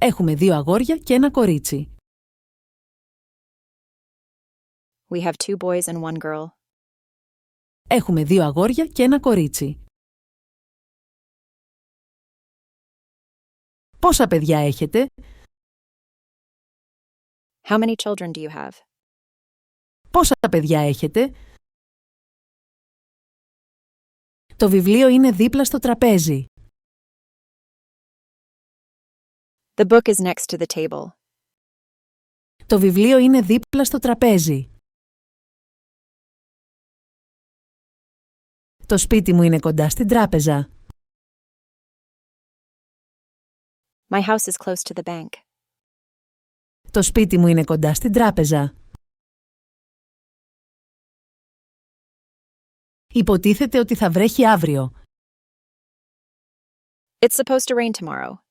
Έχουμε 2 αγόρια και ένα κορίτσι. We have 2 boys and 1 girl. Έχουμε 2 αγόρια και ένα κορίτσι. Πόσα παιδιά έχετε? How many children do you have? Πόσα παιδιά έχετε? Το βιβλίο είναι δίπλα στο τραπέζι. The book is next to the table. Το βιβλίο είναι δίπλα στο τραπέζι. Το σπίτι μου είναι κοντά στην τράπεζα. My house is close to the bank. Το σπίτι μου είναι κοντά στην τράπεζα. Υποτίθεται ότι θα βρέχει αύριο. It's supposed to rain tomorrow.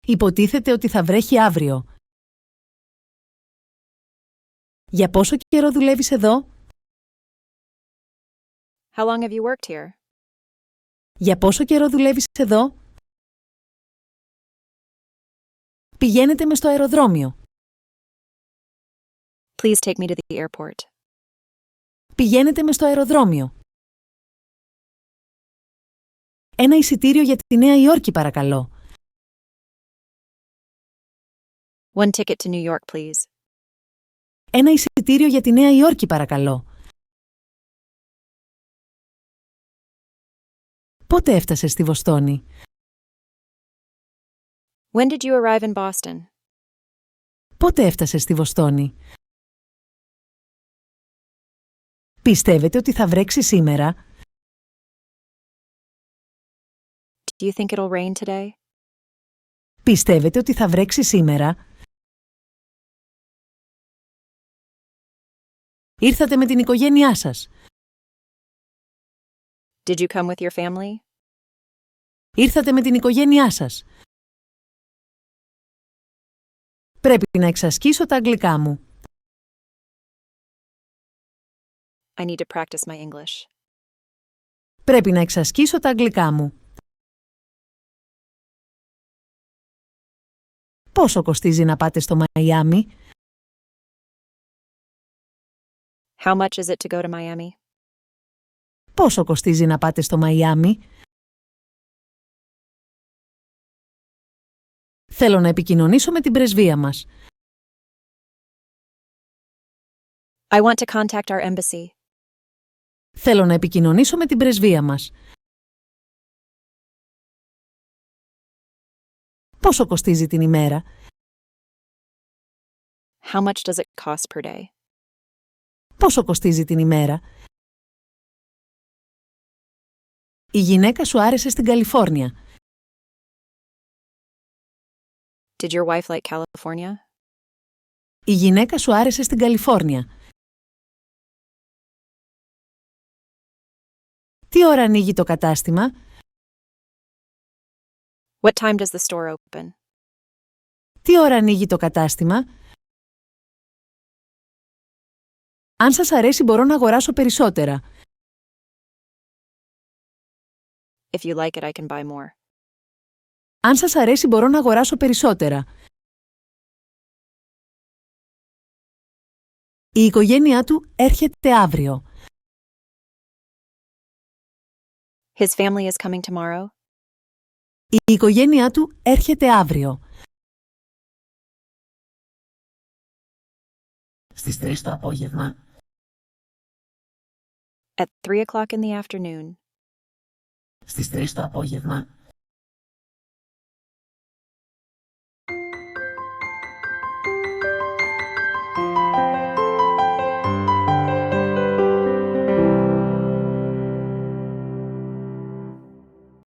Υποτίθεται ότι θα βρέχει αύριο. Για πόσο καιρό δουλεύεις εδώ? How long have you worked here? Για πόσο καιρό δουλεύεις εδώ? Πηγαίνετε με στο αεροδρόμιο. Please take me to the airport. Πηγαίνετε με στο αεροδρόμιο. Ένα εισιτήριο για τη Νέα Υόρκη, παρακαλώ. One ticket to New York, please. Ένα εισιτήριο για τη Νέα Υόρκη, παρακαλώ. Πότε έφτασες στη Βοστόνη? When did you arrive in Boston? Πότε έφτασες στη Βοστόνη? Πιστεύετε ότι θα βρέξει σήμερα? Do you think it'll rain today? Πιστεύετε ότι θα βρέξει σήμερα? Ήρθατε με την οικογένειά σας. Did you come with your family? Ήρθατε με την οικογένειά σας. Πρέπει να εξασκήσω τα αγγλικά μου. I need to practice my English. Πρέπει να εξασκήσω τα αγγλικά μου. Πόσο κοστίζει να πάτε στο Μαϊάμι? How much is it to go to Miami? Πόσο κοστίζει να πάτε στο Μαϊάμι? Θέλω να επικοινωνήσω με την πρεσβεία μας. I want to contact our embassy. Θέλω να επικοινωνήσω με την πρεσβεία μας. Πόσο κοστίζει την ημέρα? How much does it cost per day? Πόσο κοστίζει την ημέρα? Η γυναίκα σου άρεσε στην Καλιφόρνια. Did your wife like California? Η γυναίκα σου άρεσε στην Καλιφόρνια. Τι ώρα ανοίγει το κατάστημα? What time does the store open? Τι ώρα ανοίγει το κατάστημα? Αν σας αρέσει μπορώ να αγοράσω περισσότερα. If you like it, I can buy more. Αν σας αρέσει μπορώ να αγοράσω περισσότερα. Η οικογένειά του έρχεται αύριο. His family is coming tomorrow. Η οικογένειά του έρχεται αύριο. Στις 3 το απόγευμα. At 3 o'clock in the afternoon. Στις 3 το απόγευμα.